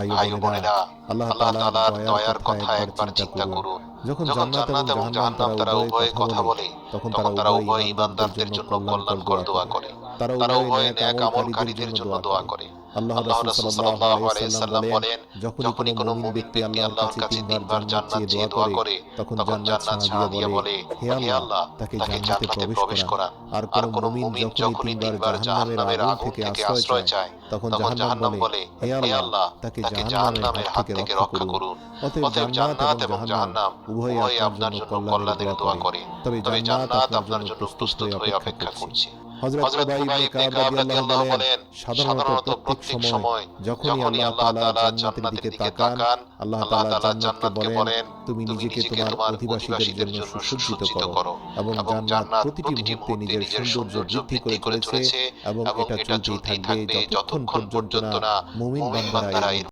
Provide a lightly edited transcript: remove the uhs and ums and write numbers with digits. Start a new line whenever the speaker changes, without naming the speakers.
ভাই ও বোনেরা,
আল্লাহ
আল্লাহ
তাআলার
তাআলার
দয়ার
দয়ার
কথা
কথা
একবার
একবার
চিন্তা
চিন্তা
করুন।
করুন।
যখন
যখন
জান্নাত এবং
জান্নাত এবং
জাহান্নাম
জাহান্নাম তারা উভয়ে কথা বলে, তখন তারা উভয়ে ঈমানদারদের জন্য কল্যাণকর দোয়া করে। তারা উভয়ে নেক আমলকারীদের জন্য দোয়া করে। আল্লাহর রাসূল সাল্লাল্লাহু আলাইহি ওয়াসাল্লাম বলেন, যখনই কোনো মুমিন ব্যক্তি আল্লাহর কাছে 3 বার জান্নাত চেয়ে দোয়া করে, তখন জান্নাত সাড়া দিয়ে বলে, হে আল্লাহ, তাকে জান্নাতে প্রবেশ করান। আর কোনো মুমিন যখনই 3 বার জাহান্নামের আগুন থেকে আশ্রয় চায়, তখন জাহান্নাম বলে, হে আল্লাহ, তাকে জাহান্নামের হাত থেকে রক্ষা করুন। অতএব জান্নাত এবং জাহান্নাম উভয়ই আপনার জন্য কল্যাণের দোয়া করে। তবে জান্নাত আপনার জন্য প্রস্তুত হয়ে অপেক্ষা করছে। হযরত উবাই ইবনে কাব রাদিয়াল্লাহু বলেন, সাধারণত প্রত্যেক সময় যখনই আল্লাহ তাআলা জান্নাতের দিকে তাকান, আল্লাহ তাআলা জান্নাতকে বলেন, তুমি নিজেকে তোমার অধিবাসীদের জন্য সুসজ্জিত করো। এবং জান্নাত প্রতিটি মুহূর্তে নিজের সৌন্দর্য বৃদ্ধি করে চলেছে এবং এটা চলতেই থাকবে যতক্ষণ পর্যন্ত না মুমিন বান্দারা এর